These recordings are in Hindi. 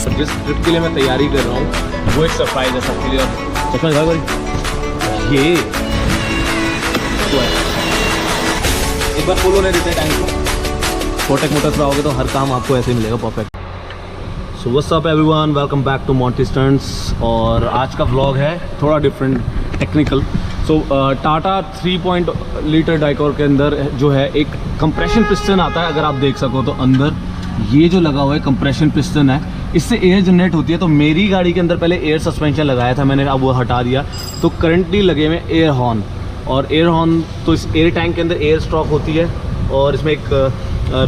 जिस ट्रिप के लिए मैं तैयारी कर रहा हूँ वो एक सरप्राइज है सबके लिए। चश्मा दिखा भाई, ये एक बार फुल होने देते हैं टैंक को। कोटक मोटर्स पे आओगे तो हर काम आपको ऐसे ही मिलेगा perfect. So what's up everyone, welcome back to Monty stunts. और आज का व्लॉग है थोड़ा different, technical. So Tata 3 litre Dicor के अंदर जो है एक कंप्रेशन पिस्टन आता है। अगर आप देख सको तो अंदर ये जो लगा हुआ है कंप्रेशन पिस्टन है, इससे एयर जनरेट होती है। तो मेरी गाड़ी के अंदर पहले एयर सस्पेंशन लगाया था मैंने, अब वो हटा दिया। तो करंटली लगे हुए एयर हॉर्न, और एयर हॉर्न तो इस एयर टैंक के अंदर एयर स्ट्रोक होती है। और इसमें एक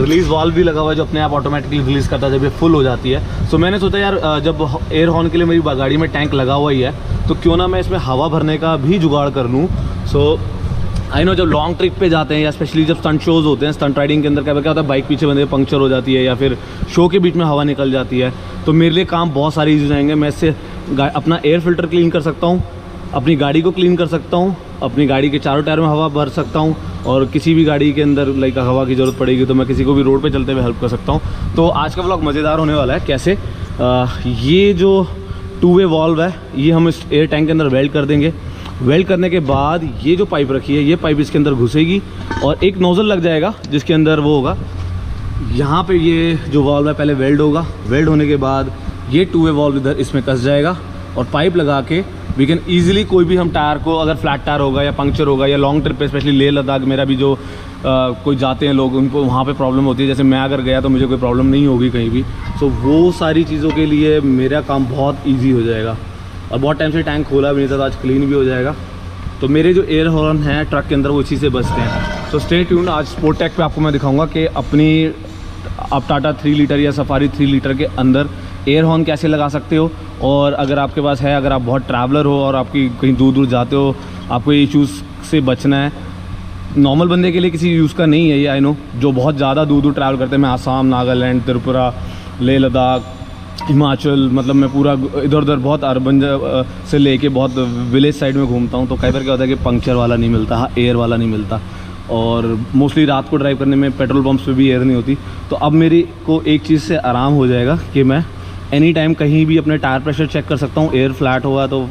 रिलीज़ वाल्व भी लगा हुआ है जो अपने आप ऑटोमेटिकली रिलीज़ करता है जब ये फुल हो जाती है। सो मैंने सोचा यार जब एयर हॉर्न के लिए मेरी गाड़ी में टैंक लगा हुआ ही है तो क्यों ना मैं इसमें हवा भरने का भी जुगाड़ कर लूँ। सो आई नो जब लॉन्ग ट्रिप पे जाते हैं या स्पेशली जब स्टंट शोज़ होते हैं, स्टंट राइडिंग के अंदर क्या होता है, बाइक पीछे बंदे पंक्चर हो जाती है या फिर शो के बीच में हवा निकल जाती है, तो मेरे लिए काम बहुत सारे ईजी हो जाएंगे। मैं इससे अपना एयर फिल्टर क्लीन कर सकता हूँ, अपनी गाड़ी को क्लीन कर सकता हूँ, अपनी गाड़ी के चारों टायर में हवा भर सकता हूँ, और किसी भी गाड़ी के अंदर लाइक हवा की ज़रूरत पड़ेगी तो मैं किसी को भी रोड पे चलते हुए हेल्प कर सकता हूँ। तो आज का व्लॉग मज़ेदार होने वाला है। कैसे ये जो 2 वे वॉल्व है ये हम इस एयर टैंक के अंदर वेल्ड कर देंगे। वेल्ड करने के बाद ये जो पाइप रखी है ये पाइप इसके अंदर घुसेगी और एक नोज़ल लग जाएगा जिसके अंदर वो होगा। यहाँ पे ये जो वॉल्व है पहले वेल्ड होगा, वेल्ड होने के बाद ये 2 वे वॉल्व इधर इसमें कस जाएगा और पाइप लगा के वी कैन ईजिली कोई भी हम टायर को, अगर फ्लैट टायर होगा या पंक्चर होगा या लॉन्ग ट्रिप पे स्पेशली लेह लद्दाख मेरा भी जो कोई जाते हैं लोग उनको वहाँ पे प्रॉब्लम होती है, जैसे मैं अगर गया तो मुझे कोई प्रॉब्लम नहीं होगी कहीं भी। सो वो सारी चीज़ों के लिए मेरा काम बहुत ईजी हो जाएगा। और बहुत टाइम से टैंक खोला भी नहीं था तो आज क्लीन भी हो जाएगा। तो मेरे जो एयर हॉर्न हैं ट्रक के अंदर वो इसी से बचते हैं। सो स्टे ट्यून्ड, आज स्पोर्ट टेक पे आपको मैं दिखाऊंगा कि अपनी आप टाटा 3 लीटर या सफारी 3 लीटर के अंदर एयर हॉर्न कैसे लगा सकते हो। और अगर आपके पास है, अगर आप बहुत ट्रैवलर हो और आपकी कहीं दूर दूर जाते हो, आपको ये इशूज़ से बचना है। नॉर्मल बंदे के लिए किसी यूज़ का नहीं है ये, आई नो, जो बहुत ज़्यादा दूर दूर ट्रैवल करते हैं। मैं आसाम, नागालैंड, त्रिपुरा, लेह लद्दाख, हिमाचल, मतलब मैं पूरा इधर उधर बहुत अर्बन से लेके बहुत विलेज साइड में घूमता हूँ। तो कई बार क्या होता है कि पंक्चर वाला नहीं मिलता, हाँ एयर वाला नहीं मिलता, और मोस्टली रात को ड्राइव करने में पेट्रोल पंप्स पे भी एयर नहीं होती। तो अब मेरी को एक चीज़ से आराम हो जाएगा कि मैं एनी टाइम कहीं भी अपने टायर प्रेशर चेक कर सकता हूँ। एयर फ्लैट हुआ तो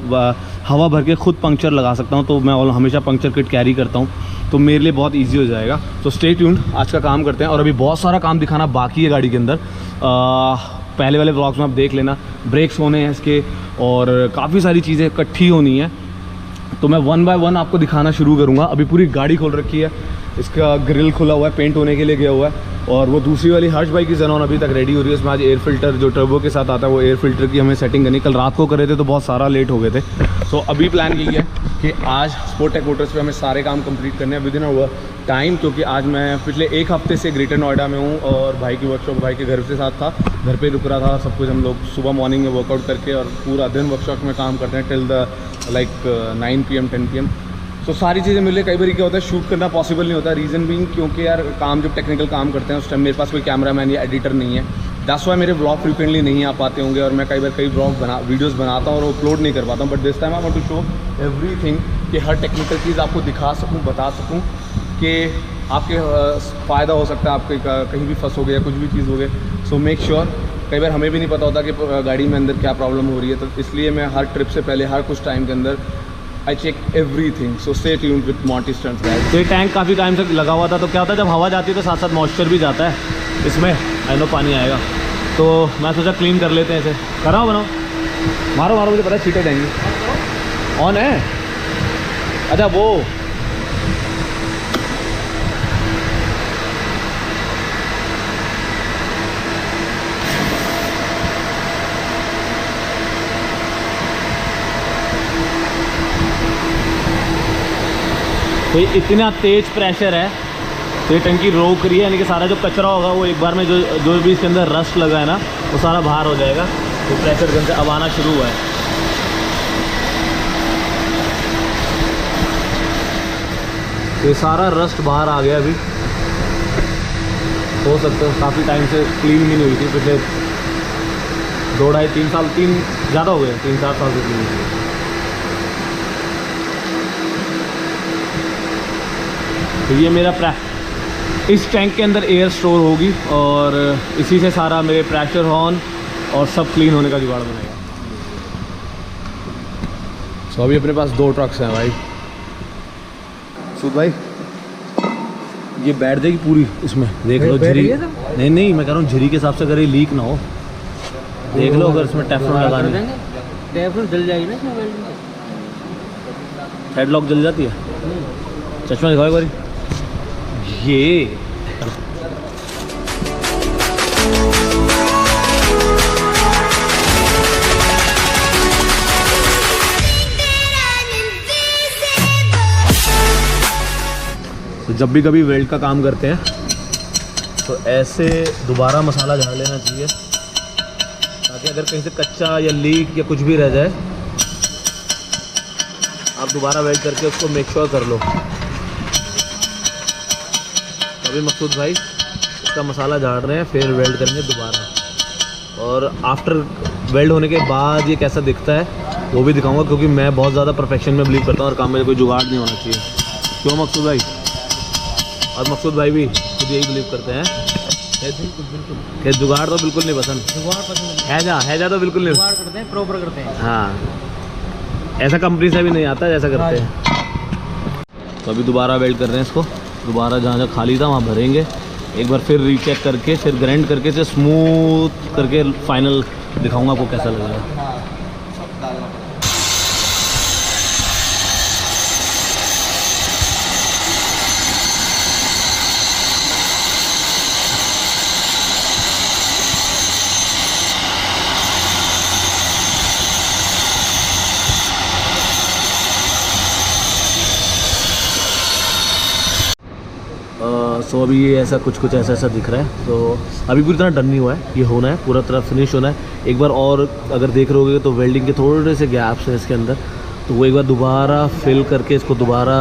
हवा भर के खुद पंक्चर लगा सकता हूँ। तो मैं हमेशा पंक्चर किट कैरी करता हूँ, तो मेरे लिए बहुत ईजी हो जाएगा। तो स्टे ट्यून्ड, आज का काम करते हैं। और अभी बहुत सारा काम दिखाना बाकी है गाड़ी के अंदर। पहले वाले व्लॉग्स में आप देख लेना, ब्रेक्स होने हैं इसके और काफ़ी सारी चीज़ें इकट्ठी होनी है। तो मैं 1 बाय 1 आपको दिखाना शुरू करूँगा। अभी पूरी गाड़ी खोल रखी है, इसका ग्रिल खुला हुआ है, पेंट होने के लिए गया हुआ है। और वो दूसरी वाली हर्ष बाइक की ज़ेनॉन अभी तक रेडी हो रही है। इसमें आज एयर फिल्टर जो टर्बो के साथ आता है वो एयर फिल्टर की हमें सेटिंग करनी। कल रात को करे थे तो बहुत सारा लेट हो गए थे। तो अभी प्लान यही है कि आज स्पोर्ट टेक मोटर्स पे हमें सारे काम कंप्लीट करने हैं विद इन अ टाइम, क्योंकि आज मैं पिछले 1 हफ्ते से ग्रेटर नोएडा में हूँ और भाई की वर्कशॉप भाई के घर के साथ था, घर पे रुक रहा था। सब कुछ हम लोग सुबह मॉर्निंग में वर्कआउट करके और पूरा दिन वर्कशॉप में काम करते हैं टिल द 9 PM 10 PM। तो सारी चीज़ें मिले। कई बार क्या होता है शूट करना पॉसिबल नहीं होता, रीज़न बीइंग क्योंकि यार काम जब टेक्निकल काम करते हैं उस टाइम मेरे पास कोई कैमरामैन या एडिटर नहीं है। दैट्स व्हाई मेरे व्लॉग फ्रीक्वेंटली नहीं आ पाते होंगे और मैं कई बार कई वीडियोज़ बनाता हूँ और अपलोड नहीं कर पाता हूँ। But this time I want to show everything, कि हर टेक्निकल चीज़ आपको दिखा सकूँ, बता सकूँ कि आपके फ़ायदा हो सकता है, आपके कहीं भी फंस हो गया, कुछ भी चीज़ हो गए। सो मेक श्योर, कई बार हमें भी नहीं पता होता कि गाड़ी में अंदर क्या प्रॉब्लम हो रही है। तो इसलिए मैं हर ट्रिप से पहले हर कुछ टाइम के अंदर I check everything. So stay tuned with Monty stunts guys. तो ये टैंक काफ़ी टाइम से लगा हुआ था, तो क्या होता है जब हवा जाती है तो साथ साथ मॉइस्चर भी जाता है इसमें, आई नो पानी आएगा। तो मैं सोचा क्लीन कर लेते हैं इसे। कराओ बनाओ, मारो मारो, मुझे पता है छींटे जाएंगी। ऑन है, अच्छा वो तो ये इतना तेज़ प्रेशर है तो ये टंकी रोक रही है, यानी कि सारा जो कचरा होगा वो एक बार में जो भी इसके अंदर रस्ट लगा है ना वो सारा बाहर हो जाएगा। तो प्रेशर गन से अब आना शुरू हुआ है। तो ये सारा रस्ट बाहर आ गया। अभी हो सकता है काफ़ी टाइम से क्लीन ही नहीं हुई थी, पिछले 2 ढाई 3 साल, 3 ज़्यादा हो गए, 3-4 साल से क्लीन हुई। तो ये मेरा इस टैंक के अंदर एयर स्टोर होगी और इसी से सारा मेरे प्रेशर हॉर्न और सब क्लीन होने का जुगाड़ बनेगा। सो अभी अपने पास 2 ट्रक्स हैं भाई। सूद भाई ये बैठ जाएगी पूरी इसमें, देख लो झिरी। नहीं नहीं, मैं कह रहा हूँ झिरी के हिसाब से अगर ये लीक ना हो, देख लो अगर इसमें टेफ्लॉन लगाने देंगे, टेफ्लॉन जल जाएगी ना इसमें, हेडलॉक जल जाती है। चश्मा दिखाओ एक बारी। ये तो जब भी कभी वेल्ड का काम करते हैं तो ऐसे दोबारा मसाला झाड़ लेना चाहिए, ताकि अगर कहीं से कच्चा या लीक या कुछ भी रह जाए, आप दोबारा वेल्ड करके उसको मेक श्योर कर लो। अभी मकसूद भाई इसका मसाला झाड़ रहे हैं, फिर वेल्ड करेंगे दोबारा। और आफ्टर वेल्ड होने के बाद ये कैसा दिखता है वो भी दिखाऊंगा, क्योंकि मैं बहुत ज़्यादा परफेक्शन में बिलीव करता हूँ और काम में कोई जुगाड़ नहीं होना चाहिए। क्यों मकसूद भाई? और मकसूद भाई भी खुद यही बिलीव करते हैं कि जुगाड़ तो बिल्कुल नहीं पसंद, हैजा तो बिल्कुल नहीं, जुगाड़ करते हैं, प्रॉपर करते हैं। हाँ, ऐसा कंपनी से भी नहीं आता जैसा करते हैं। तो अभी दोबारा वेल्ड कर रहे हैं इसको, दोबारा जहाँ जहाँ खाली था वहाँ भरेंगे, एक बार फिर रीचेक करके, फिर ग्राइंड करके से स्मूथ करके फाइनल दिखाऊंगा आपको कैसा लगेगा। सो अभी ये ऐसा कुछ ऐसा दिख रहा है। तो अभी पूरी तरह डन नहीं हुआ है, ये होना है, पूरा तरह फिनिश होना है। एक बार और अगर देख रहे होगे तो वेल्डिंग के थोड़े से गैप्स हैं इसके अंदर, तो वो एक बार दोबारा फिल करके इसको दोबारा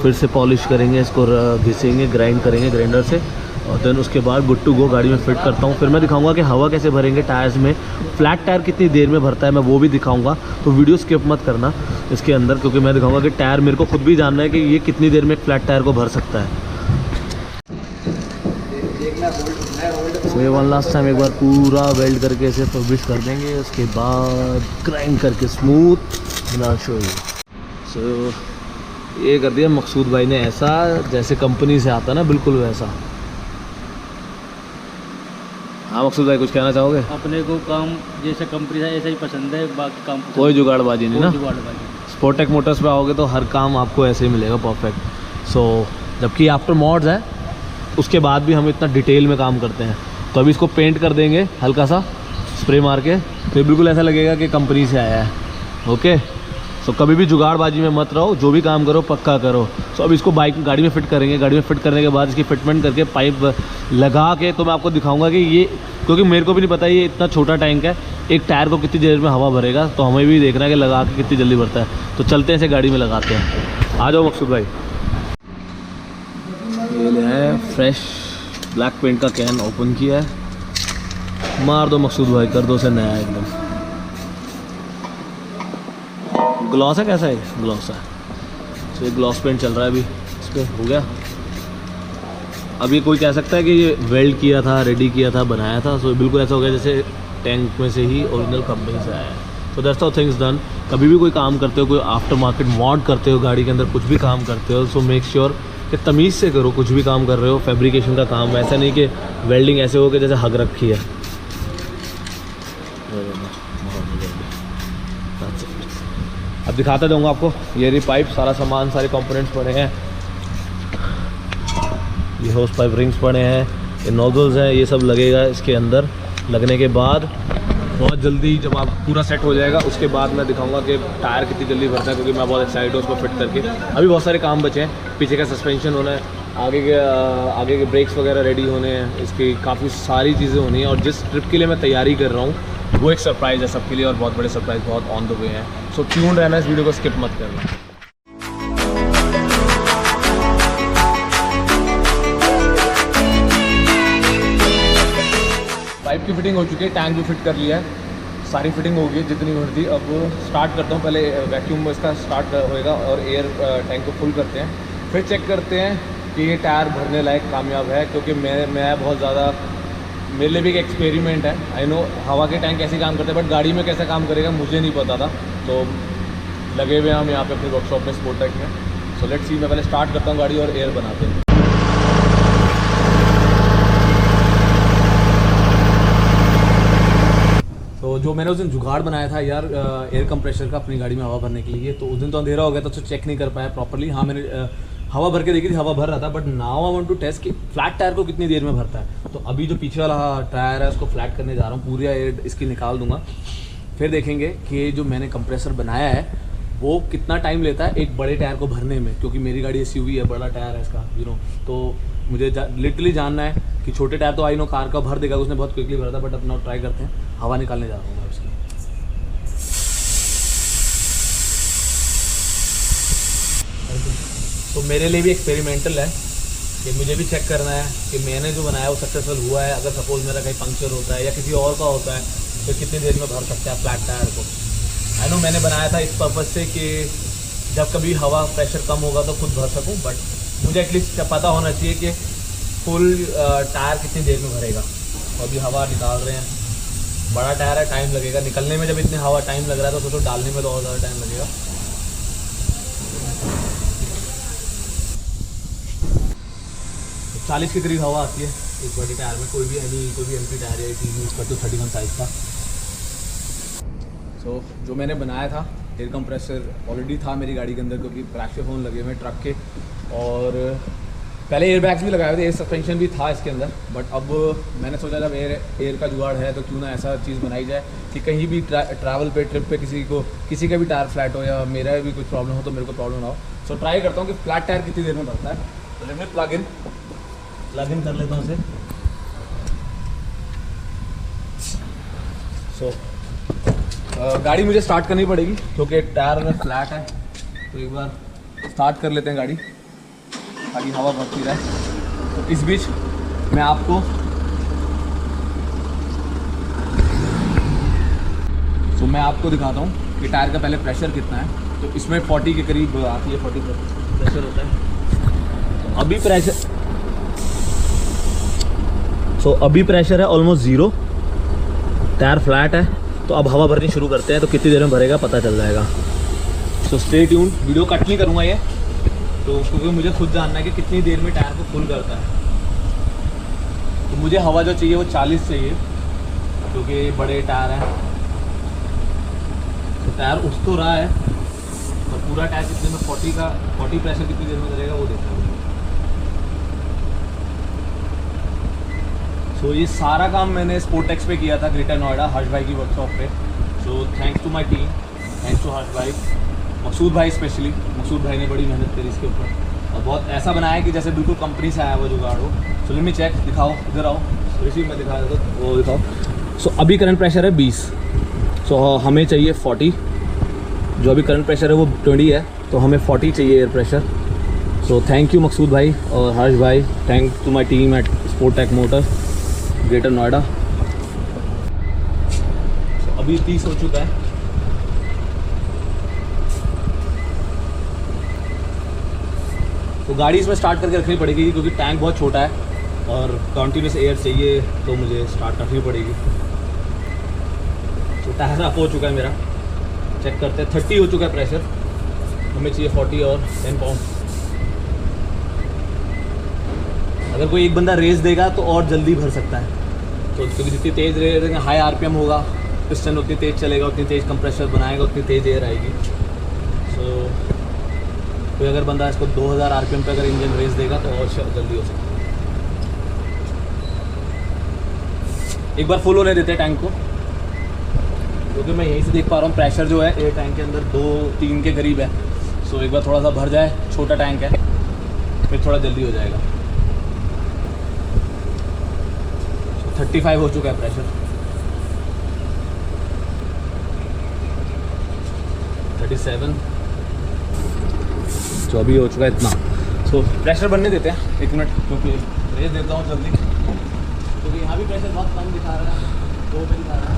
फिर से पॉलिश करेंगे, इसको घिसेंगे, ग्राइंड करेंगे ग्राइंडर से, और देन उसके बाद गुड टू गो गाड़ी में फिट करता हूँ। फिर मैं दिखाऊंगा कि हवा कैसे भरेंगे टायर्स में, फ्लैट टायर कितनी देर में भरता है मैं वो भी दिखाऊंगा। तो वीडियो स्किप मत करना इसके अंदर, क्योंकि मैं दिखाऊंगा कि टायर मेरे को खुद भी जानना है कि ये कितनी देर में एक फ्लैट टायर को भर सकता है। तो ये वन लास्ट टाइम एक बार पूरा वेल्ड करके इसे फिनिश कर देंगे, उसके बाद ग्राइंड करके स्मूथ बना शो। सो ये कर दिया मकसूद भाई ने ऐसा जैसे कंपनी से आता ना, बिल्कुल वैसा। हाँ मकसूद भाई कुछ कहना चाहोगे? अपने को काम जैसे कंपनी से ऐसा ही पसंद है, बाकी काम कोई जुगाड़बाजी नहीं ना। जुगाड़बाजी स्पोर्टेक मोटर्स पे आओगे तो हर काम आपको ऐसे ही मिलेगा परफेक्ट। सो जबकि आफ्टर मॉड्स है उसके बाद भी हम इतना डिटेल में काम करते हैं। तो अभी इसको पेंट कर देंगे हल्का सा स्प्रे मार के, तो बिल्कुल ऐसा लगेगा कि कंपनी से आया है। ओके, सो कभी भी जुगाड़बाजी में मत रहो, जो भी काम करो पक्का करो। सो अब इसको बाइक गाड़ी में फिट करेंगे, गाड़ी में फिट करने के बाद इसकी फिटमेंट करके पाइप लगा के तो मैं आपको दिखाऊंगा कि ये, क्योंकि मेरे को भी नहीं पता ये इतना छोटा टैंक है, एक टायर को कितनी देर में हवा भरेगा, तो हमें भी देखना है कि लगा के कितनी जल्दी भरता है। तो चलते हैं इसे गाड़ी में लगाते हैं, आ जाओ मकसूद भाई। ये ले है फ्रेश ब्लैक पेंट का कैन ओपन किया है, मार दो मकसूद भाई, कर दो उसे नया एकदम। ग्लॉस है, कैसा है? ग्लॉस है। तो ये ग्लॉस पेंट चल रहा है अभी इस पर, हो गया। अब ये कोई कह सकता है कि ये वेल्ड किया था, रेडी किया था, बनाया था। सो बिल्कुल ऐसा हो गया जैसे टैंक में से ही ओरिजिनल कंपनी से आया है। तो दैट्स हाउ थिंग्स डन। कभी भी कोई काम करते हो, कोई आफ्टर मार्केट मॉड करते हो, गाड़ी के अंदर कुछ भी काम करते हो, सो मेक श्योर कि तमीज़ से करो। कुछ भी काम कर रहे हो, फैब्रिकेशन का काम, ऐसा नहीं कि वेल्डिंग ऐसे हो कि जैसे हग रखी है। अब दिखाता जाऊँगा आपको। ये रही पाइप, सारा सामान, सारे कंपोनेंट्स पड़े हैं। ये होस पाइप रिंग्स पड़े हैं, ये नोजल्स हैं, ये सब लगेगा इसके अंदर। लगने के बाद बहुत जल्दी जब आप पूरा सेट हो जाएगा, उसके बाद मैं दिखाऊंगा कि टायर कितनी जल्दी भरता है, क्योंकि मैं बहुत एक्साइटेड हूँ उसको फिट करके। अभी बहुत सारे काम बचे हैं, पीछे का सस्पेंशन होना है, आगे के ब्रेक्स वगैरह रेडी होने हैं, इसकी काफ़ी सारी चीज़ें होनी है। और जिस ट्रिप के लिए मैं तैयारी कर रहा हूँ वो एक सरप्राइज़ है सबके लिए, और बहुत बड़े सरप्राइज़ बहुत ऑन द वे हैं। सो ट्यून रहना, इस वीडियो को स्किप मत करना। पाइप की फिटिंग हो चुकी है, टैंक भी फिट कर लिया है, सारी फिटिंग हो गई जितनी हो थी। अब स्टार्ट करता हूँ, पहले वैक्यूम में इसका स्टार्ट होएगा और एयर टैंक को फुल करते हैं, फिर चेक करते हैं कि ये टायर भरने लायक कामयाब है। क्योंकि मैं बहुत ज़्यादा मेरे लिए भी एक एक्सपेरिमेंट है। आई नो हवा के टैंक कैसे काम करते हैं, बट गाड़ी में कैसे काम करेगा मुझे नहीं पता था। तो लगे हुए हम यहाँ पे अपनी वर्कशॉप में स्पोर्टेक में। सो लेट्स सी, मैं पहले स्टार्ट करता हूँ गाड़ी और एयर बनाते हैं। तो जो मैंने उस दिन जुगाड़ बनाया था यार एयर कंप्रेशर का अपनी गाड़ी में हवा भरने के लिए, तो उस दिन तो अंधेरा हो गया था तो चेक नहीं कर पाया प्रॉपर्ली। हाँ मैंने हवा भर के देखी थी, हवा भर रहा था, but now I want to test कि फ्लैट टायर को कितनी देर में भरता है। तो अभी जो पीछे वाला टायर है उसको फ्लैट करने जा रहा हूँ, पूरी एयर इसकी निकाल दूंगा। फिर देखेंगे कि जो मैंने कंप्रेसर बनाया है वो कितना टाइम लेता है एक बड़े टायर को भरने में, क्योंकि मेरी गाड़ी SUV है, बड़ा टायर है इसका तो मुझे लिटरली जानना है कि छोटे टायर तो आई नो कार का भर देगा, उसने बहुत क्विकली भरा था, बट अपना ट्राई करते हैं। हवा निकालने जा रहा हूँ मैं उसकी। तो मेरे लिए भी एक्सपेरिमेंटल है कि मुझे भी चेक करना है कि मैंने जो बनाया वो सक्सेसफुल हुआ है। अगर सपोज मेरा कहीं पंक्चर होता है या किसी और का होता है तो कितनी देर में भर सकता है फ्लैट टायर को। आई नो मैंने बनाया था इस पर्पज़ से कि जब कभी हवा प्रेशर कम होगा तो खुद भर सकूं, बट मुझे एटलीस्ट पता होना चाहिए कि फुल टायर कितनी देर में भरेगा। तो अभी हवा निकाल रहे हैं, बड़ा टायर है, टाइम लगेगा निकलने में। जब इतने हवा टाइम लग रहा है तो सोचो डालने में तो और ज़्यादा टाइम लगेगा। तो 40 के करीब हवा आती है इस बड़े टायर में, कोई भी एम्प्टी टायर है 31 साइज़ का। सो जो मैंने बनाया था एयर कंप्रेसर ऑलरेडी था मेरी गाड़ी के अंदर, क्योंकि प्रेशर फोन लगे हुए ट्रक के, और पहले एयर बैग्स भी लगाए थे, एयर सस्पेंशन भी था इसके अंदर। बट अब मैंने सोचा जब एयर का जुगाड़ है तो क्यों ना ऐसा चीज़ बनाई जाए कि कहीं भी ट्रैवल पे ट्रिप पे किसी का भी टायर फ्लैट हो या मेरा भी कुछ प्रॉब्लम हो तो मेरे को प्रॉब्लम ना हो। सो ट्राई करता हूँ कि फ्लैट टायर कितनी देर में भरता है। तो लेट मी प्लग इन कर लेता हूँ उसे। सो गाड़ी मुझे स्टार्ट करनी पड़ेगी क्योंकि टायर में फ्लैट है। तो एक बार स्टार्ट कर लेते हैं गाड़ी ताकि हवा भरती रहे। तो इस बीच मैं आपको दिखाता हूँ कि टायर का पहले प्रेशर कितना है। तो इसमें 40 के करीब आती है, 40 प्रेशर होता है। तो अभी प्रेशर है ऑलमोस्ट 0, टायर फ्लैट है। तो अब हवा भरनी शुरू करते हैं, तो कितनी देर में भरेगा पता चल जाएगा। सो स्टे ट्यून्ड, वीडियो कट नहीं करूँगा ये तो, क्योंकि मुझे खुद जानना है कि कितनी देर में टायर को फुल करता है। तो मुझे हवा जो चाहिए वो 40 चाहिए, क्योंकि बड़े टायर हैं। तो टायर उठ तो रहा है, और पूरा टायर कितने में 40 प्रेशर कितनी देर में करेगा वो देखना है। सो ये सारा काम मैंने स्पोर्टेक्स पे किया था, ग्रेटर नोएडा, हर्ष भाई की वर्कशॉप पे। So thanks to my team, thanks to Harsh भाई, मकसूद भाई स्पेशली। मकसूद भाई ने बड़ी मेहनत करी इसके ऊपर, और बहुत ऐसा बनाया कि जैसे बिल्कुल कंपनी से आया हुआ जुगाड़ हो। सो लेट मी चेक, दिखाओ, इधर आओ, रिसीव में दिखा देता हूँ, वो दिखाओ। सो अभी करंट प्रेशर है 20, सो हमें चाहिए 40। जो अभी करंट प्रेशर है वो 20 है, तो हमें 40 चाहिए air pressure. So thank you Maqsood भाई और हर्ष भाई, thank to my team at Sportek motor Greater Noida. अभी 30 हो चुका है। तो गाड़ी इसमें स्टार्ट करके रखनी पड़ेगी क्योंकि टैंक बहुत छोटा है और कंटिन्यूस एयर चाहिए, तो मुझे स्टार्ट रखनी पड़ेगी। तो टायर अप हो चुका है मेरा, चेक करते हैं। 30 हो चुका है प्रेशर, हमें चाहिए 40 और 10 पाउंड। अगर कोई एक बंदा रेस देगा तो और जल्दी भर सकता है। तो क्योंकि जितनी तेज़ रेस देंगे, हाई RPM होगा, पिस्टन उतनी तेज़ चलेगा, उतनी तेज़ कंप्रेसर बनाएगा, उतनी तेज़ एयर आएगी। सो कोई अगर बंदा इसको 2000 RPM पे अगर इंजन रेस देगा तो और जल्दी हो सकता है। एक बार फुल होने देते हैं टैंक को, क्योंकि मैं यहीं से देख पा रहा हूँ प्रेशर जो है एयर टैंक के अंदर 2-3 के करीब है। सो एक बार थोड़ा सा भर जाए, छोटा टैंक है, फिर थोड़ा जल्दी हो जाएगा। 35 हो चुका है प्रेशर, 37, 24 हो चुका है इतना। सो प्रेशर बनने देते हैं 1 मिनट, क्योंकि रेस देता हूँ जल्दी, क्योंकि यहाँ भी प्रेशर बहुत कम दिखा रहा है, 2 पे दिखा रहा है।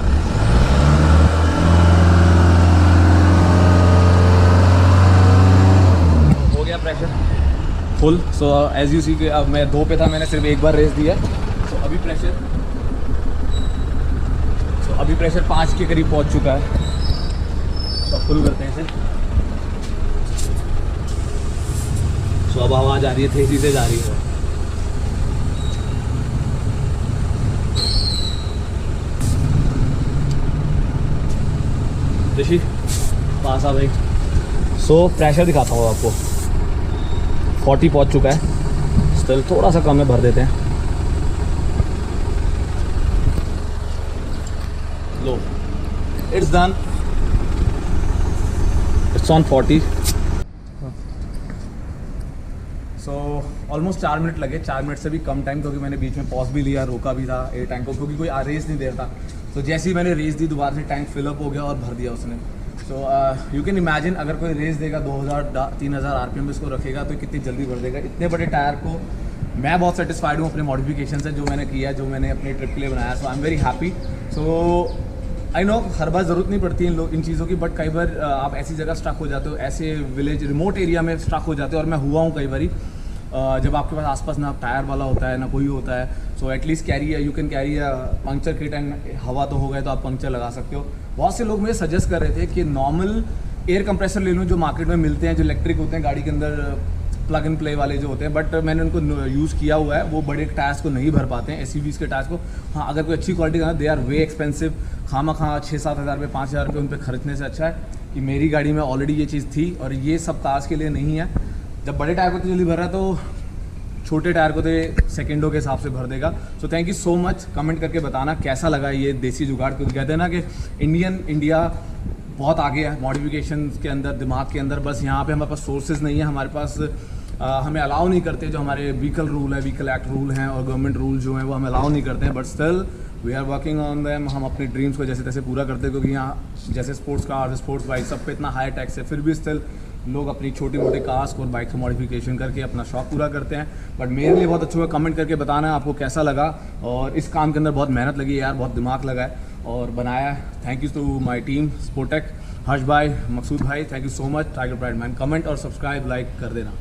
हो गया pressure full. So as you see के अब मैं 2 पे था, मैंने सिर्फ एक बार रेस दिया। तो अभी प्रेशर अभी प्रेशर 5 के करीब पहुंच चुका है। तो फुल करते हैं इसे। सो अब आवाज़ आ रही है, तेजी से जा रही है। ऋषि पास आ भाई। सो प्रेशर दिखाता हूँ आपको, 40 पहुंच चुका है। स्टिल थोड़ा सा कम है, भर देते हैं। लो, it's done, it's on 40। So almost 4 minute लगे, 4 मिनट से भी कम टाइम, क्योंकि मैंने बीच में पॉज भी लिया, रोका भी था एयर टैंक को, क्योंकि कोई रेस नहीं दे रहा था। तो जैसे ही मैंने रेस दी, दोबारा से टैंक फिलअप हो गया और भर दिया उसने। सो यू कैन इमेजिन, अगर कोई रेस देगा 2000-3000 RPM इसको रखेगा तो कितनी जल्दी भर देगा। इतने बड़े टायर को मैं बहुत सेटिस्फाइड हूँ अपने मॉडिफिकेशन से, जो मैंने किया, जो मैंने अपने ट्रिप के लिए बनाया। So I am very happy. So I know हर बार ज़रूरत नहीं पड़ती इन चीज़ों की, बट कई बार आप ऐसी जगह स्टक हो जाते हो, ऐसे विलेज रिमोट एरिया में स्टक हो जाते हो, और मैं हुआ हूँ कई बारी, जब आपके पास आसपास ना टायर वाला होता है ना कोई होता है। So at least you can carry puncture kit, and हवा तो हो गए तो आप पंक्चर लगा सकते हो। बहुत से लोग मुझे सजेस्ट कर रहे थे कि नॉर्मल एयर कंप्रेसर ले लूँ, जो मार्केट में मिलते हैं, जो इलेक्ट्रिक होते हैं, गाड़ी के अंदर प्लग एंड प्ले वाले जो होते हैं, बट मैंने उनको यूज़ किया हुआ है। वो बड़े टायर्स को नहीं भर पाते हैं, SUVs के टायर्स को। हाँ, अगर कोई अच्छी क्वालिटी का, दे आर वे एक्सपेंसिव। खामा 6-7 हज़ार रुपये, 5 हज़ार रुपये उन पर खर्चने से अच्छा है कि मेरी गाड़ी में ऑलरेडी ये चीज़ थी, और ये सब कार्स के लिए नहीं है। जब बड़े टायर को तो जल्दी भर रहा है, तो छोटे टायर को तो सेकेंडों के हिसाब से भर देगा। सो thank you so much. Comment करके बताना कैसा लगा ये देसी जुगाड़। क्योंकि कहते हैं ना कि इंडिया बहुत आगे है मॉडिफिकेशन के अंदर, दिमाग के अंदर। बस यहाँ पे हमारे पास सोर्सेज नहीं है, हमारे पास हमें अलाउ नहीं करते, जो हमारे व्हीकल रूल है, व्हीकल एक्ट रूल हैं, और गवर्नमेंट रूल जो हैं वो हमें अलाउ नहीं करते हैं। But still we are working on them. हम अपने ड्रीम्स को जैसे तैसे पूरा करते हैं, क्योंकि यहाँ जैसे स्पोर्ट्स कार्स, स्पोर्ट्स बाइक, सब पे इतना हाई टैक्स है, फिर भी स्टिल लोग अपनी छोटी मोटी कार्स और बाइक को मॉडिफिकेशन करके अपना शौक पूरा करते हैं। बट मेरे लिए बहुत अच्छा हुआ। कमेंट करके बताना आपको कैसा लगा, और इस काम के अंदर बहुत मेहनत लगी यार, बहुत दिमाग लगा है और बनाया है। Thank you to my team Sportek, Harsh भाई, मकसूद भाई, thank you so much. Tiger pride man. Comment और सब्सक्राइब, लाइक कर देना।